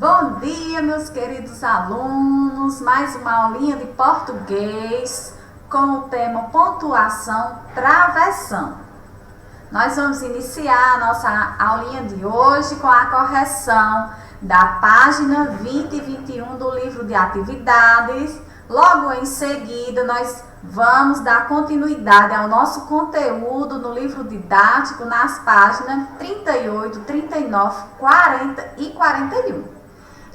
Bom dia, meus queridos alunos, mais uma aulinha de português com o tema pontuação travessão. Nós vamos iniciar a nossa aulinha de hoje com a correção da página 20 e 21 do livro de atividades. Logo em seguida, nós vamos dar continuidade ao nosso conteúdo no livro didático nas páginas 38, 39, 40 e 41.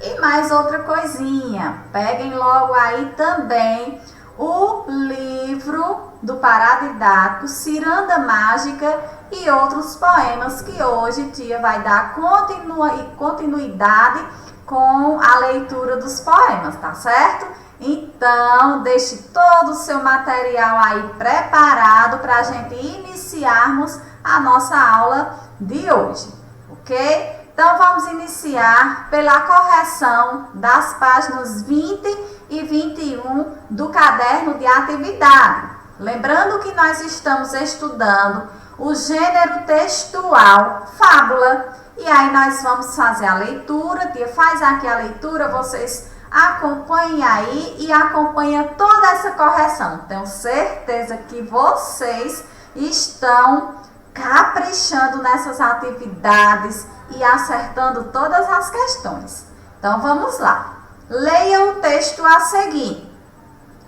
E mais outra coisinha, peguem logo aí também o livro do Paradidático, Ciranda Mágica e outros poemas que hoje tia vai dar continuidade com a leitura dos poemas, tá certo? Então, deixe todo o seu material aí preparado para a gente iniciarmos a nossa aula de hoje, ok? Então, vamos iniciar pela correção das páginas 20 e 21 do caderno de atividade. Lembrando que nós estamos estudando o gênero textual fábula. E aí, nós vamos fazer a leitura. Tia faz aqui a leitura, vocês acompanhem aí e acompanhem toda essa correção. Tenho certeza que vocês estão caprichando nessas atividades e acertando todas as questões. Então, vamos lá. Leia o texto a seguir.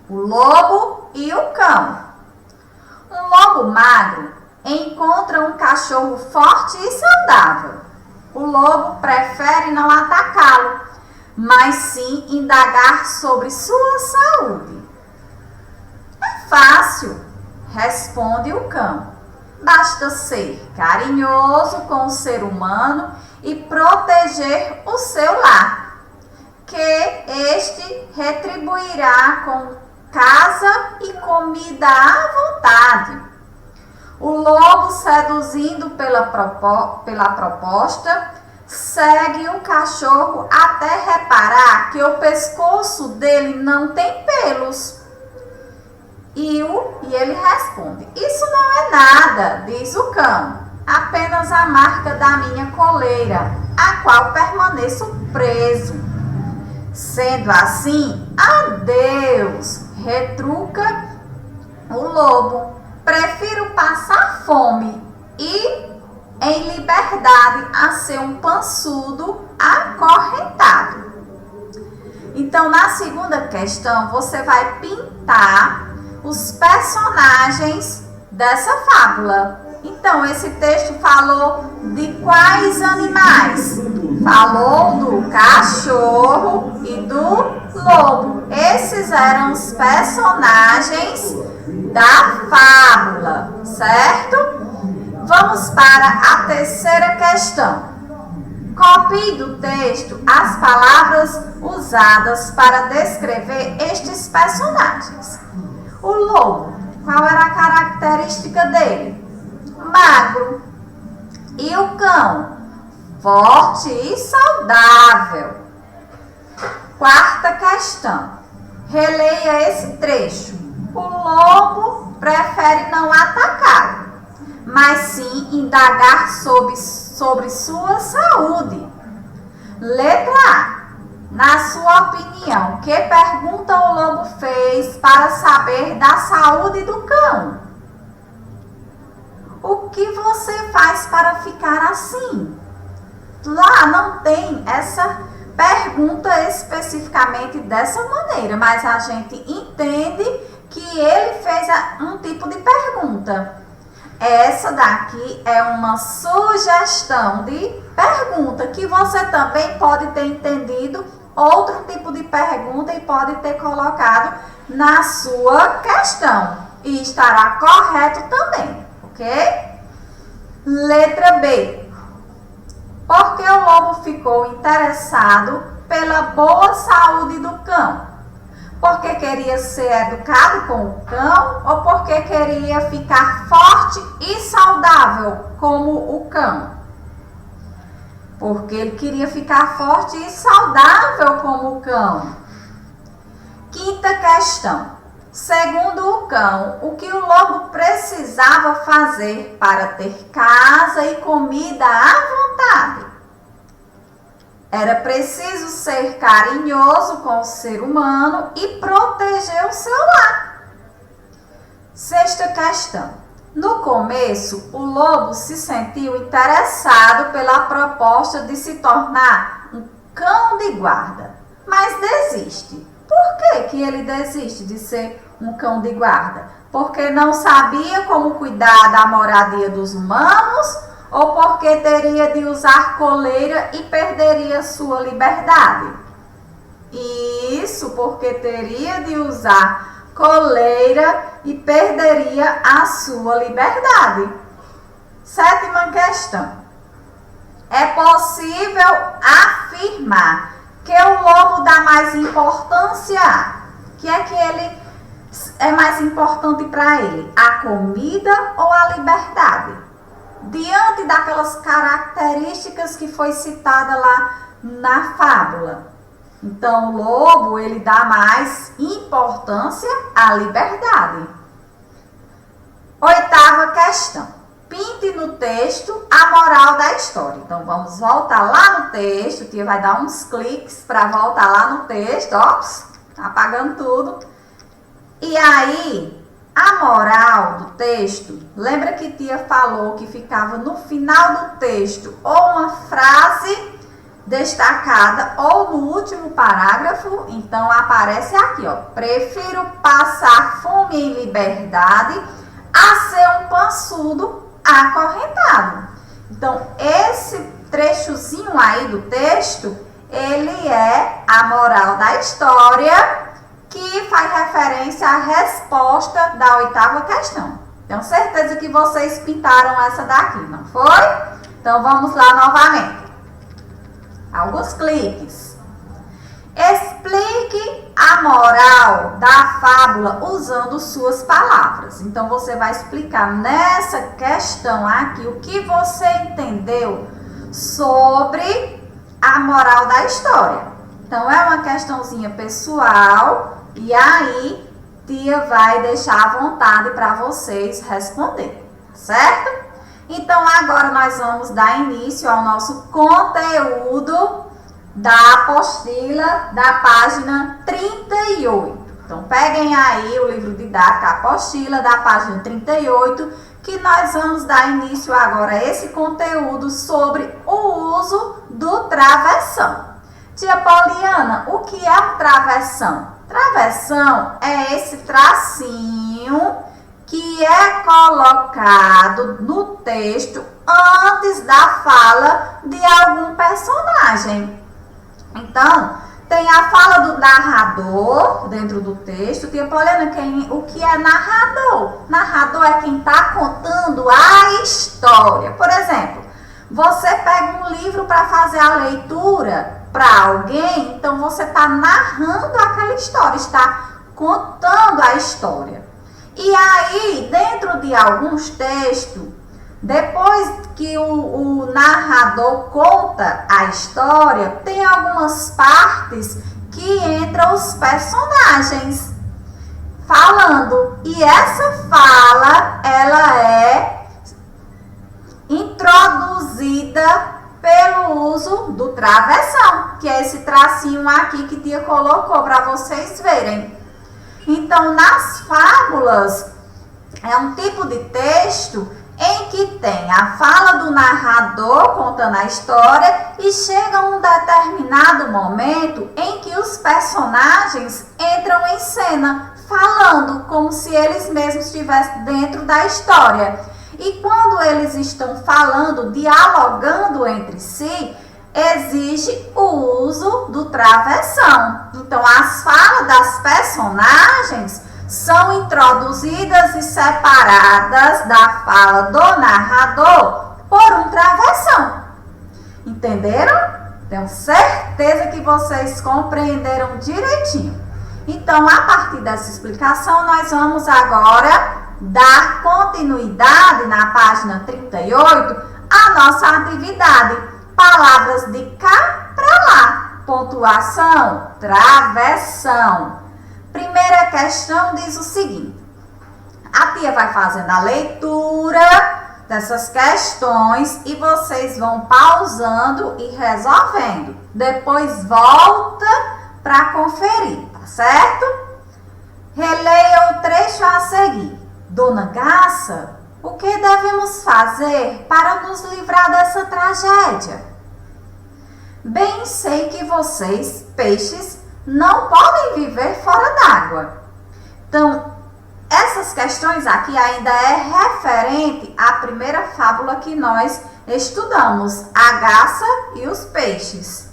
O lobo e o cão. Um lobo magro encontra um cachorro forte e saudável. O lobo prefere não atacá-lo, mas sim indagar sobre sua saúde. É fácil, responde o cão. Basta ser carinhoso com o ser humano e proteger o seu lar, que este retribuirá com casa e comida à vontade. O lobo, seduzindo pela proposta, segue o cachorro até reparar que o pescoço dele não tem pelos. E ele responde: isso não é nada, diz o cão, apenas a marca da minha coleira, a qual permaneço preso. Sendo assim, adeus, retruca o lobo. Prefiro passar fome e em liberdade a ser um pançudo acorrentado. Então, na segunda questão, você vai pintar os personagens dessa fábula. Então, esse texto falou de quais animais? Falou do cachorro e do lobo. Esses eram os personagens da fábula, certo? Vamos para a terceira questão. Copie do texto as palavras usadas para descrever estes personagens. O lobo, qual era a característica dele? Magro. E o cão? Forte e saudável. Quarta questão. Releia esse trecho. O lobo prefere não atacar, mas sim indagar sobre sua saúde. Letra A. Na sua opinião, que pergunta o lobo fez para saber da saúde do cão? O que você faz para ficar assim? Lá não tem essa pergunta especificamente dessa maneira, mas a gente entende que ele fez um tipo de pergunta. Essa daqui é uma sugestão de pergunta, que você também pode ter entendido outro tipo de pergunta e pode ter colocado na sua questão. E estará correto também, ok? Letra B. Por que o lobo ficou interessado pela boa saúde do cão? Porque queria ser educado com o cão ou porque queria ficar forte e saudável como o cão? Porque ele queria ficar forte e saudável como o cão. Quinta questão. Segundo o cão, o que o lobo precisava fazer para ter casa e comida à vontade? Era preciso ser carinhoso com o ser humano e proteger o seu lar. Sexta questão. No começo, o lobo se sentiu interessado pela proposta de se tornar um cão de guarda, mas desiste. Por que ele desiste de ser um cão de guarda? Porque não sabia como cuidar da moradia dos humanos ou porque teria de usar coleira e perderia sua liberdade? Isso, porque teria de usar coleira e perderia a sua liberdade. Sétima questão. É possível afirmar que o lobo dá mais importância a... que ele é mais importante para ele? A comida ou a liberdade? Diante daquelas características que foi citada lá na fábula. Então, o lobo, ele dá mais importância à liberdade. Oitava questão. Pinte no texto a moral da história. Então, vamos voltar lá no texto. Tia vai dar uns cliques para voltar lá no texto. Ó, apagando tudo. E aí, a moral do texto, lembra que tia falou que ficava no final do texto ou uma frase destacada ou no último parágrafo? Então aparece aqui, ó: prefiro passar fome em liberdade a ser um pançudo acorrentado. Então esse trechozinho aí do texto, ele é a moral da história, que faz referência à resposta da oitava questão. Tenho certeza que vocês pintaram essa daqui, não foi? Então vamos lá novamente. Alguns cliques. Explique a moral da fábula usando suas palavras. Então, você vai explicar nessa questão aqui o que você entendeu sobre a moral da história. Então, é uma questãozinha pessoal e aí tia vai deixar à vontade para vocês responder, certo? Então, agora nós vamos dar início ao nosso conteúdo da apostila da página 38. Então, peguem aí o livro didático, a apostila da página 38, que nós vamos dar início agora a esse conteúdo sobre o uso do travessão. Tia Poliana, o que é o travessão? Travessão é esse tracinho que é colocado no texto antes da fala de algum personagem. Então, tem a fala do narrador dentro do texto. Tia Poliana, o que é narrador? Narrador é quem está contando a história. Por exemplo, você pega um livro para fazer a leitura para alguém, então você está narrando aquela história, está contando a história. E aí, dentro de alguns textos, depois que o narrador conta a história, tem algumas partes que entram os personagens falando. E essa fala, ela é introduzida pelo uso do travessão, que é esse tracinho aqui que tia colocou para vocês verem. Então, nas fábulas, é um tipo de texto em que tem a fala do narrador contando a história e chega um determinado momento em que os personagens entram em cena, falando como se eles mesmos estivessem dentro da história. E quando eles estão falando, dialogando entre si, existe o uso do travessão. Então, as falas das personagens são introduzidas e separadas da fala do narrador por um travessão. Entenderam? Tenho certeza que vocês compreenderam direitinho. Então, a partir dessa explicação, nós vamos agora dar continuidade na página 38 à nossa atividade. Palavras de cá para lá. Pontuação, travessão. Primeira questão diz o seguinte. A tia vai fazendo a leitura dessas questões e vocês vão pausando e resolvendo. Depois volta para conferir, tá certo? Releia o trecho a seguir. Dona Garça, o que devemos fazer para nos livrar dessa tragédia? Bem sei que vocês, peixes, não podem viver fora d'água. Então, essas questões aqui ainda é referente à primeira fábula que nós estudamos, a garça e os peixes.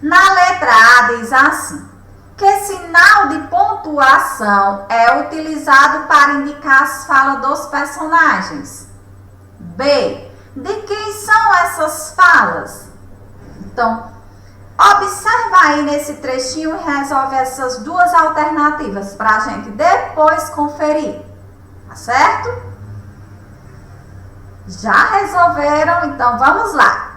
Na letra A diz assim: que sinal de pontuação é utilizado para indicar as falas dos personagens? B. De quem são essas falas? Então, observa aí nesse trechinho e resolve essas duas alternativas para a gente depois conferir, tá certo? Já resolveram? Então vamos lá.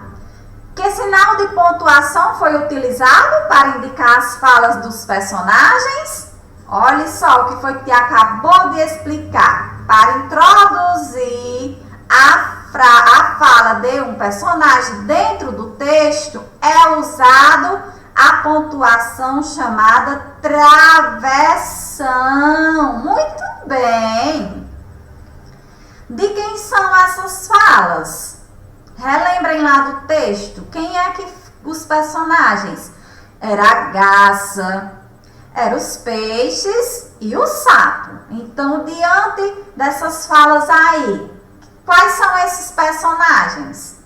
Que sinal de pontuação foi utilizado para indicar as falas dos personagens? Olha só o que foi que acabou de explicar. Para introduzir a fala de um personagem dentro do texto, é usado a pontuação chamada travessão. Muito bem. De quem são essas falas? Relembrem lá do texto. Quem é que os personagens? Era a garça, eram os peixes e o sapo. Então, diante dessas falas aí, quais são esses personagens?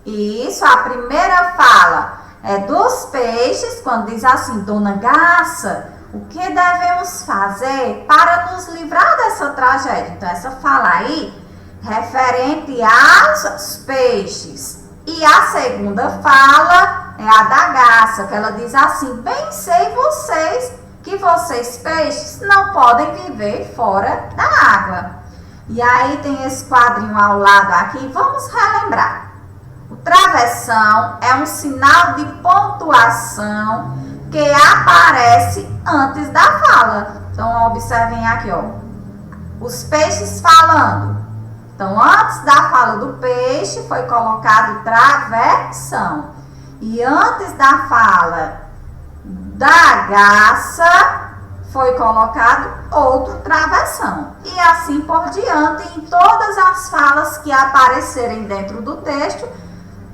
Isso, a primeira fala é dos peixes, quando diz assim: Dona Garça, o que devemos fazer para nos livrar dessa tragédia? Então, essa fala aí, referente aos peixes. E a segunda fala é a da garça, que ela diz assim: bem sei que vocês peixes não podem viver fora da água. E aí tem esse quadrinho ao lado aqui, vamos relembrar. O travessão é um sinal de pontuação que aparece antes da fala. Então, observem aqui, ó, os peixes falando. Então, antes da fala do peixe, foi colocado travessão. E antes da fala da garça, foi colocado outro travessão. E assim por diante, em todas as falas que aparecerem dentro do texto,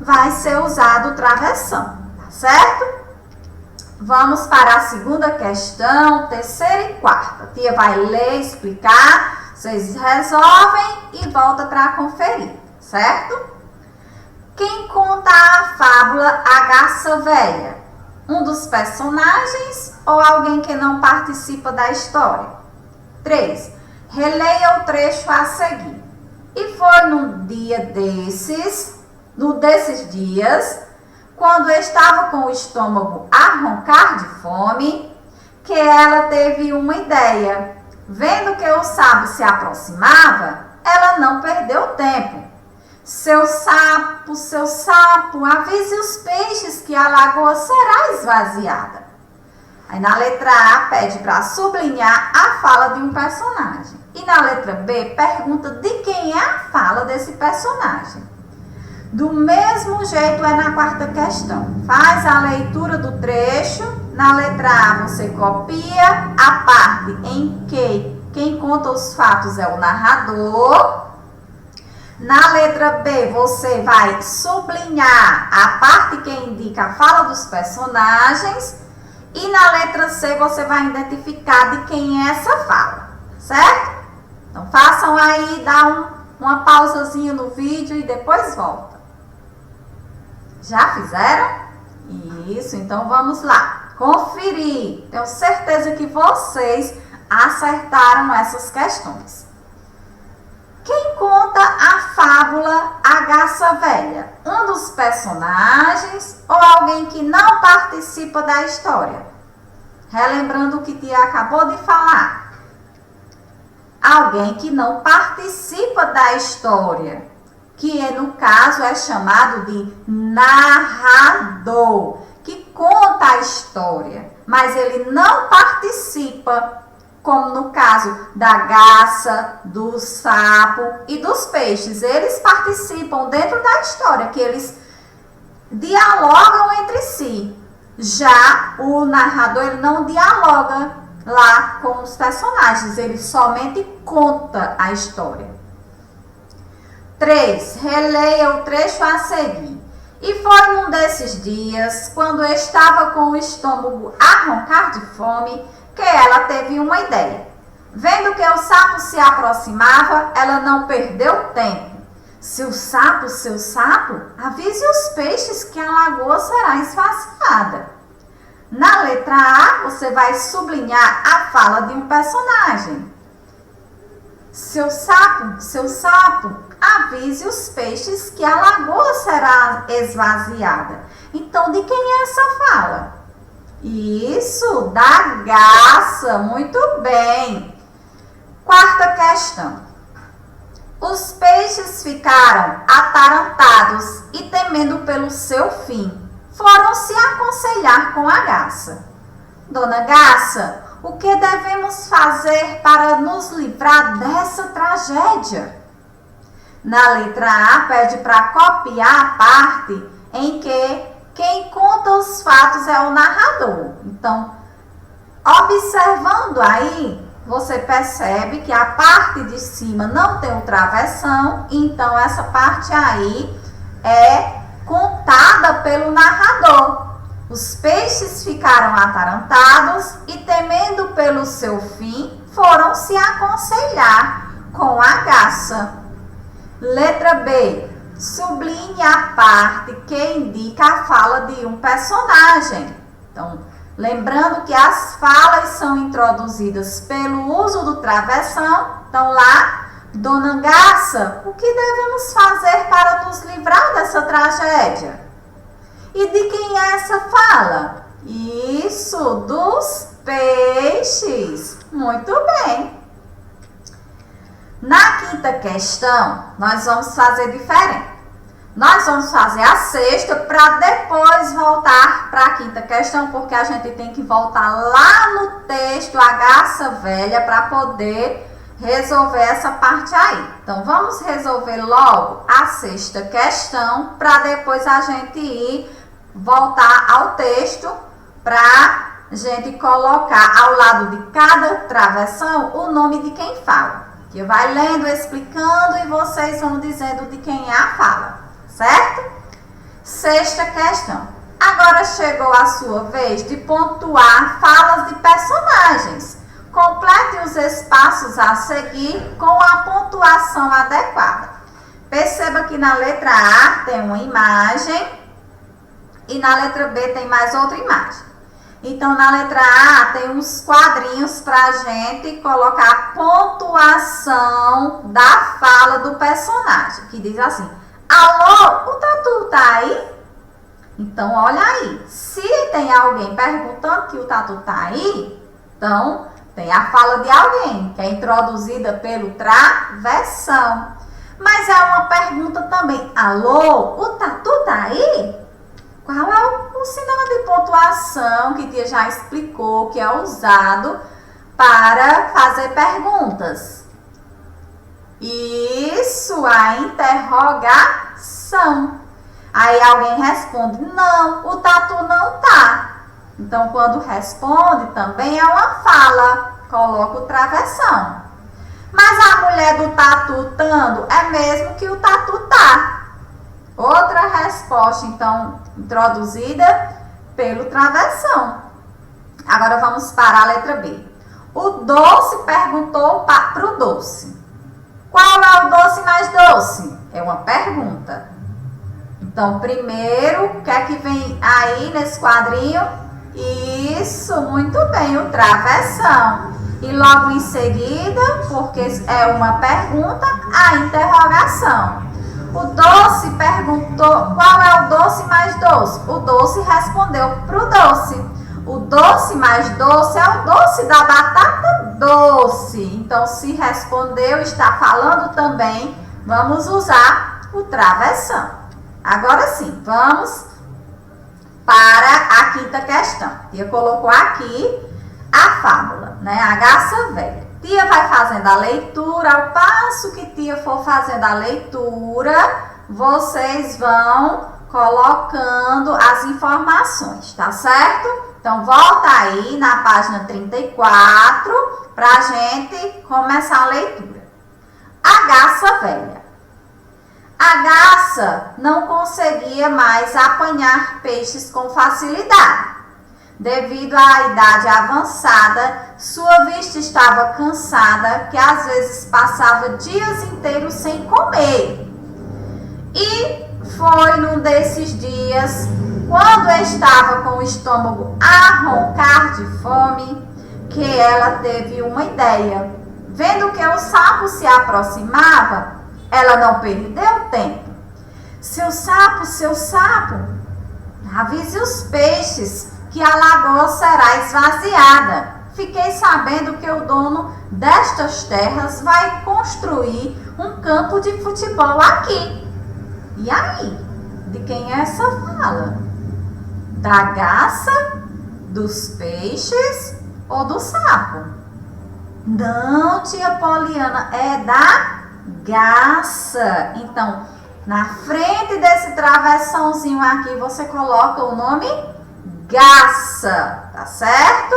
vai ser usado o travessão, tá certo? Vamos para a segunda questão, terceira e quarta. A tia vai ler, explicar, vocês resolvem e volta para conferir, certo? Quem conta a fábula A Garça Velha? Um dos personagens ou alguém que não participa da história? 3. Releia o trecho a seguir. E foi num desses dias, quando estava com o estômago a roncar de fome, que ela teve uma ideia. Vendo que o sábio se aproximava, ela não perdeu tempo. Seu sapo, avise os peixes que a lagoa será esvaziada. Aí na letra A pede para sublinhar a fala de um personagem. E na letra B pergunta de quem é a fala desse personagem. Do mesmo jeito é na quarta questão. Faz a leitura do trecho. Na letra A você copia a parte em que quem conta os fatos é o narrador. Na letra B você vai sublinhar a parte que indica a fala dos personagens. E na letra C você vai identificar de quem é essa fala, certo? Então façam aí, dá uma pausazinha no vídeo e depois volta. Já fizeram? Isso, então vamos lá. Conferir. Tenho certeza que vocês acertaram essas questões. Quem conta a fábula A Garça Velha? Um dos personagens ou alguém que não participa da história? Relembrando o que tia acabou de falar. Alguém que não participa da história, que no caso é chamado de narrador, que conta a história, mas ele não participa como no caso da garça, do sapo e dos peixes. Eles participam dentro da história, que eles dialogam entre si. Já o narrador, ele não dialoga lá com os personagens, ele somente conta a história. 3. Releia o trecho a seguir. E foi num desses dias, quando estava com o estômago a roncar de fome, que ela teve uma ideia. Vendo que o sapo se aproximava, ela não perdeu tempo. Seu sapo, avise os peixes que a lagoa será esvaziada. Na letra A, você vai sublinhar a fala de um personagem. Seu sapo, avise os peixes que a lagoa será esvaziada. Então, de quem é essa fala? Isso, da garça. Muito bem. 4ª questão. Os peixes ficaram atarantados e temendo pelo seu fim, foram se aconselhar com a garça. Dona Garça, o que devemos fazer para nos livrar dessa tragédia? Na letra A, pede para copiar a parte em que quem conta os fatos é o narrador. Então, observando aí, você percebe que a parte de cima não tem o travessão, então essa parte aí é contada pelo narrador. Os peixes ficaram atarantados e, temendo pelo seu fim, foram se aconselhar com a garça. Letra B. Sublinhe a parte que indica a fala de um personagem. Então, lembrando que as falas são introduzidas pelo uso do travessão. Então, lá, Dona Garça, o que devemos fazer para nos livrar dessa tragédia? E de quem é essa fala? Isso, dos peixes. Muito bem. Na 5ª questão, nós vamos fazer diferente. Nós vamos fazer a 6ª para depois voltar para a 5ª questão, porque a gente tem que voltar lá no texto, a garça velha, para poder resolver essa parte aí. Então, vamos resolver logo a 6ª questão, para depois a gente voltar ao texto, para a gente colocar ao lado de cada travessão o nome de quem fala. Que vai lendo, explicando e vocês vão dizendo de quem é a fala, certo? 6ª questão. Agora chegou a sua vez de pontuar falas de personagens. Complete os espaços a seguir com a pontuação adequada. Perceba que na letra A tem uma imagem e na letra B tem mais outra imagem. Então, na letra A, tem uns quadrinhos para a gente colocar a pontuação da fala do personagem, que diz assim: alô, o Tatu tá aí? Então, olha aí, se tem alguém perguntando que o Tatu tá aí, então, tem a fala de alguém, que é introduzida pelo travessão. Mas é uma pergunta também: alô, o Tatu tá aí? Qual é o sinal de pontuação que tia já explicou que é usado para fazer perguntas? Isso, a interrogação. Aí alguém responde: não, o Tatu não tá. Então, quando responde, também é uma fala. Coloca o travessão. Mas a mulher do Tatu tando é mesmo que o Tatu tá. Outra resposta, então, introduzida pelo travessão. Agora vamos para a letra B. O Doce perguntou para o Doce: qual é o doce mais doce? É uma pergunta. Então, primeiro, o que é que vem aí nesse quadrinho? Isso, muito bem, o travessão. E logo em seguida, porque é uma pergunta, a interrogação. O Doce perguntou qual é o doce mais doce. O Doce respondeu para o Doce: o doce mais doce é o doce da batata doce. Então, se respondeu, está falando também, vamos usar o travessão. Agora sim, vamos para a 5ª questão. Eu colocou aqui a fábula. né? A garça velha. Tia vai fazendo a leitura, ao passo que tia for fazendo a leitura, vocês vão colocando as informações, tá certo? Então, volta aí na página 34 pra gente começar a leitura. A garça velha. A garça não conseguia mais apanhar peixes com facilidade. Devido à idade avançada, sua vista estava cansada, que às vezes passava dias inteiros sem comer. E foi num desses dias, quando estava com o estômago a roncar de fome, que ela teve uma ideia. Vendo que o sapo se aproximava, ela não perdeu tempo. Seu sapo, avise os peixes que a lagoa será esvaziada. Fiquei sabendo que o dono destas terras vai construir um campo de futebol aqui. E aí? De quem é essa fala? Da garça, dos peixes ou do sapo? Não, tia Poliana, é da garça. Então, na frente desse travessãozinho aqui, você coloca o nome garça, tá certo?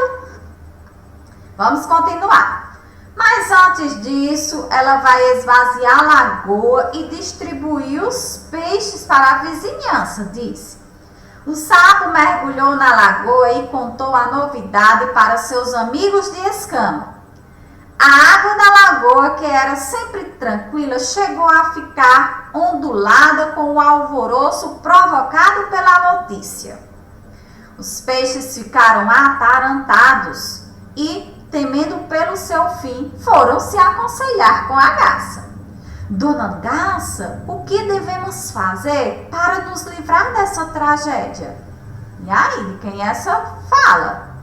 Vamos continuar. Mas antes disso, ela vai esvaziar a lagoa e distribuir os peixes para a vizinhança, disse. O sapo mergulhou na lagoa e contou a novidade para seus amigos de escama. A água da lagoa, que era sempre tranquila, chegou a ficar ondulada com o alvoroço provocado pela notícia. Os peixes ficaram atarantados e, temendo pelo seu fim, foram se aconselhar com a garça. Dona Garça, o que devemos fazer para nos livrar dessa tragédia? E aí, de quem essa fala?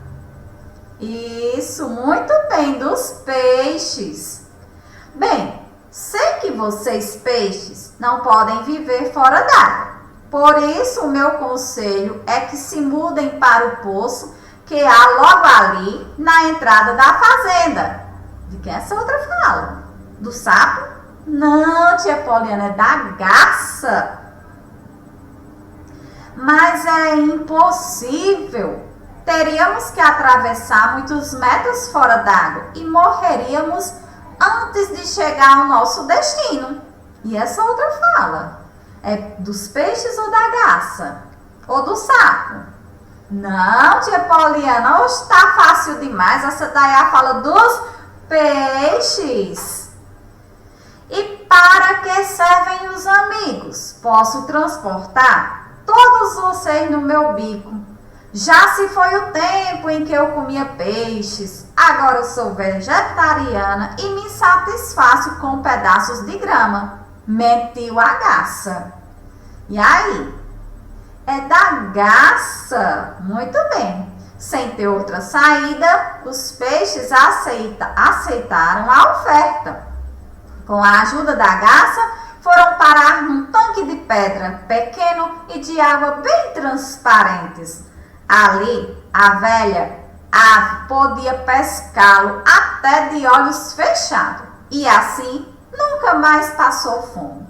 Isso, muito bem, dos peixes. Bem, sei que vocês, peixes, não podem viver fora d'água. Por isso, o meu conselho é que se mudem para o poço que há logo ali na entrada da fazenda. De quem essa outra fala? Do sapo? Não, tia Poliana, é da garça. Mas é impossível. Teríamos que atravessar muitos metros fora d'água e morreríamos antes de chegar ao nosso destino. E essa outra fala? É dos peixes ou da garça? Ou do sapo? Não, tia Poliana, hoje está fácil demais. Essa daí é a fala dos peixes. E para que servem os amigos? Posso transportar todos vocês no meu bico. Já se foi o tempo em que eu comia peixes. Agora eu sou vegetariana e me satisfaço com pedaços de grama. Mentiu a garça. E aí? É da garça. Muito bem. Sem ter outra saída, os peixes aceitaram a oferta. Com a ajuda da garça, foram parar num tanque de pedra pequeno e de água bem transparentes. Ali, a velha ave podia pescá-lo até de olhos fechados. E assim, nunca mais passou fome.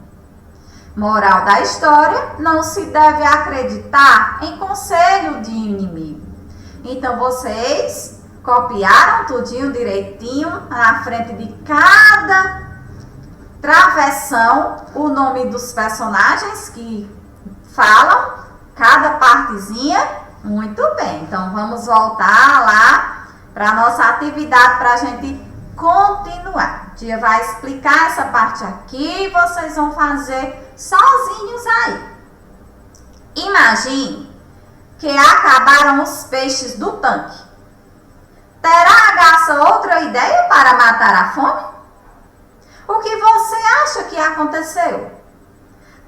Moral da história, não se deve acreditar em conselho de inimigo. Então, vocês copiaram tudinho direitinho na frente de cada travessão o nome dos personagens que falam, cada partezinha. Muito bem, então vamos voltar lá para a nossa atividade para a gente continuar. A tia vai explicar essa parte aqui e vocês vão fazer sozinhos aí. Imagine que acabaram os peixes do tanque. Terá a garça outra ideia para matar a fome? O que você acha que aconteceu?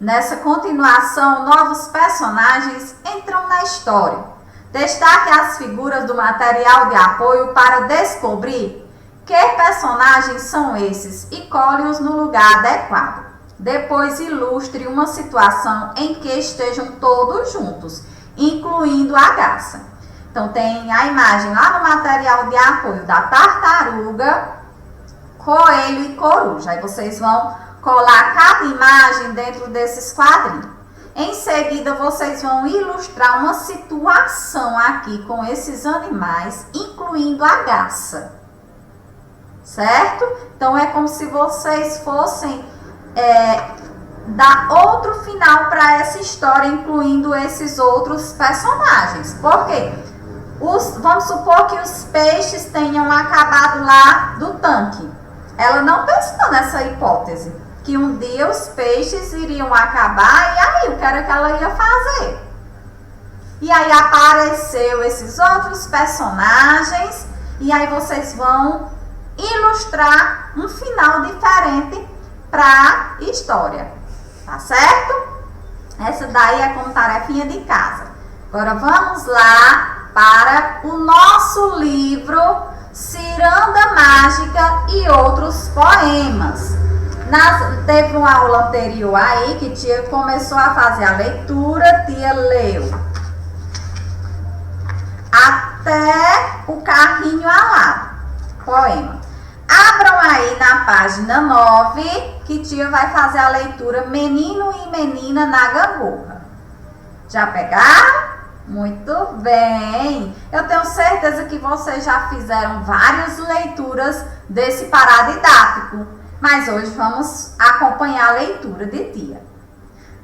Nessa continuação, novos personagens entram na história. Destaque as figuras do material de apoio para descobrir que personagens são esses e cole-os no lugar adequado. Depois ilustre uma situação em que estejam todos juntos, incluindo a garça. Então, tem a imagem lá no material de apoio da tartaruga, coelho e coruja. Aí vocês vão colar cada imagem dentro desses quadrinhos. Em seguida, vocês vão ilustrar uma situação aqui com esses animais, incluindo a garça. Certo? Então, é como se vocês fossem dar outro final para essa história, incluindo esses outros personagens. Por quê? Vamos supor que os peixes tenham acabado lá do tanque. Ela não pensou nessa hipótese, que um dia os peixes iriam acabar, e aí o que era que ela ia fazer? E aí apareceu esses outros personagens, e aí vocês vão ilustrar um final diferente para a história, tá certo? Essa daí é como tarefinha de casa. Agora vamos lá para o nosso livro Ciranda Mágica e Outros Poemas. Teve uma aula anterior aí que tia começou a fazer a leitura, tia leu até o carrinho alado, poema. Abram aí na página 9, que tia vai fazer a leitura Menino e Menina na Gangorra. Já pegaram? Muito bem! Eu tenho certeza que vocês já fizeram várias leituras desse paradidático, mas hoje vamos acompanhar a leitura de tia.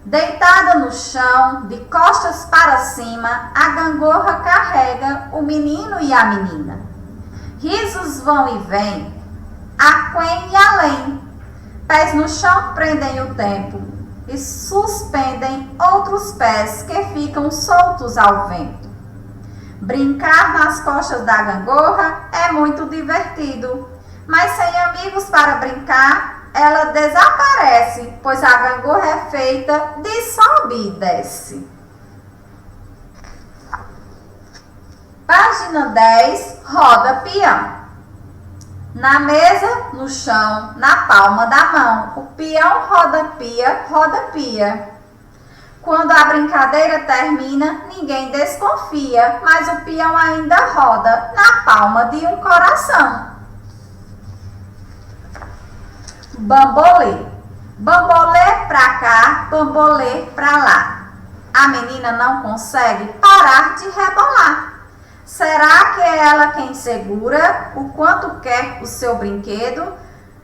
Deitada no chão, de costas para cima, a gangorra carrega o menino e a menina. Risos vão e vêm, aquém e além. Pés no chão prendem o tempo e suspendem outros pés que ficam soltos ao vento. Brincar nas costas da gangorra é muito divertido, mas sem amigos para brincar, ela desaparece, pois a gangorra é feita de sobe e desce. Página 10, roda peão. Na mesa, no chão, na palma da mão, o peão rodapia, rodapia. Quando a brincadeira termina, ninguém desconfia, mas o peão ainda roda na palma de um coração. Bambolê. Bambolê pra cá, bambolê pra lá. A menina não consegue parar de rebolar. Será que é ela quem segura o quanto quer o seu brinquedo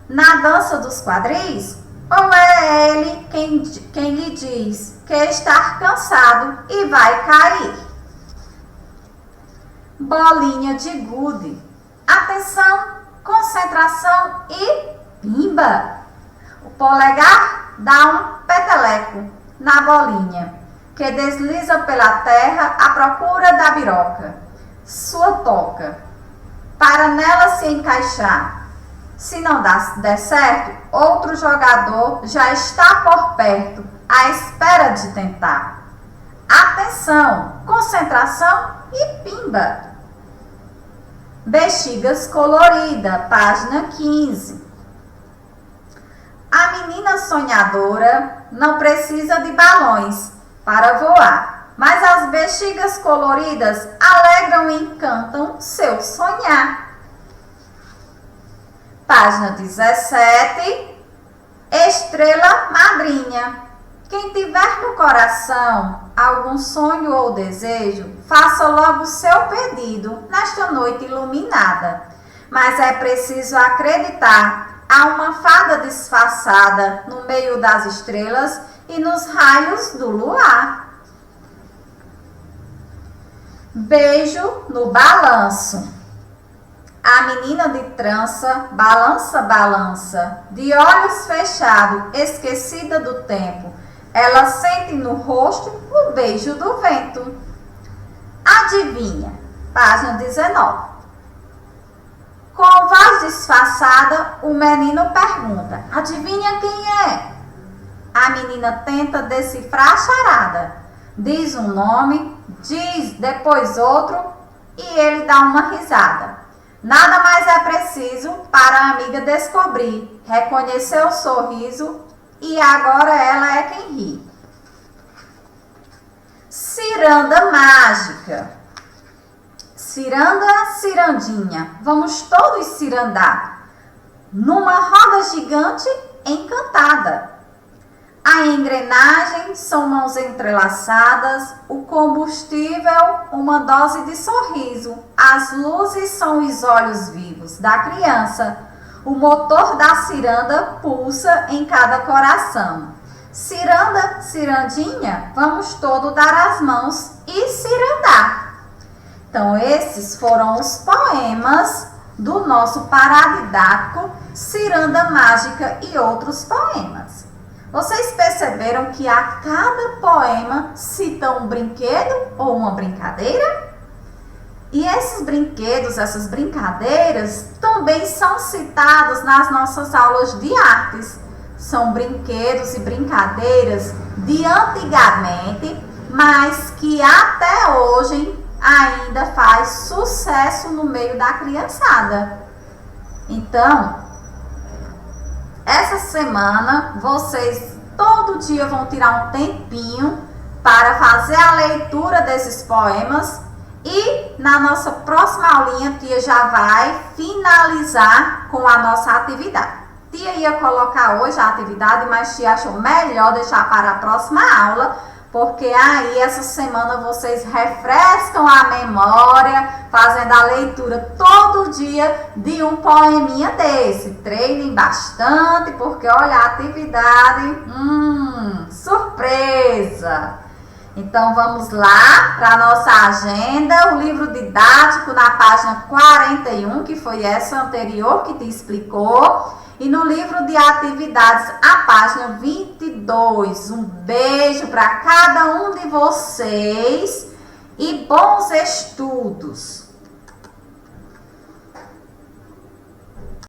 na dança dos quadris? Ou é ele quem lhe diz que está cansado e vai cair? Bolinha de gude. Atenção, concentração e pimba! O polegar dá um peteleco na bolinha, que desliza pela terra à procura da biroca. Sua toca, para nela se encaixar. Se não der certo, outro jogador já está por perto, à espera de tentar. Atenção, concentração e pimba! Bexigas colorida, página 15. A menina sonhadora não precisa de balões para voar, mas as bexigas coloridas alegram e encantam seu sonhar. Página 17, estrela madrinha. Quem tiver no coração algum sonho ou desejo, faça logo seu pedido nesta noite iluminada. Mas é preciso acreditar, há uma fada disfarçada no meio das estrelas e nos raios do luar. Beijo no balanço. A menina de trança balança, balança, de olhos fechados, esquecida do tempo. Ela sente no rosto o beijo do vento. Adivinha? Página 19. Com voz disfarçada, o menino pergunta: adivinha quem é? A menina tenta decifrar a charada. Diz um nome, diz depois outro e ele dá uma risada. Nada mais é preciso para a amiga descobrir, reconhecer o sorriso e agora ela é quem ri. Ciranda mágica. Ciranda, cirandinha, vamos todos cirandar numa roda gigante encantada. A engrenagem são mãos entrelaçadas, o combustível uma dose de sorriso, as luzes são os olhos vivos da criança, o motor da ciranda pulsa em cada coração. Ciranda, cirandinha, vamos todos dar as mãos e cirandar. Então, esses foram os poemas do nosso paradidático Ciranda Mágica e outros poemas. Vocês perceberam que a cada poema cita um brinquedo ou uma brincadeira? E esses brinquedos, essas brincadeiras, também são citados nas nossas aulas de artes. São brinquedos e brincadeiras de antigamente, mas que até hoje ainda faz sucesso no meio da criançada. Então, essa semana vocês todo dia vão tirar um tempinho para fazer a leitura desses poemas e na nossa próxima aulinha a tia já vai finalizar com a nossa atividade. Tia ia colocar hoje a atividade, mas tia achou melhor deixar para a próxima aula, porque aí essa semana vocês refrescam a memória, fazendo a leitura todo dia de um poeminha desse. Treinem bastante, porque olha a atividade, surpresa! Então vamos lá para a nossa agenda, o livro didático na página 41, que foi essa anterior que te explicou. E no livro de atividades, a página 22. Um beijo para cada um de vocês e bons estudos!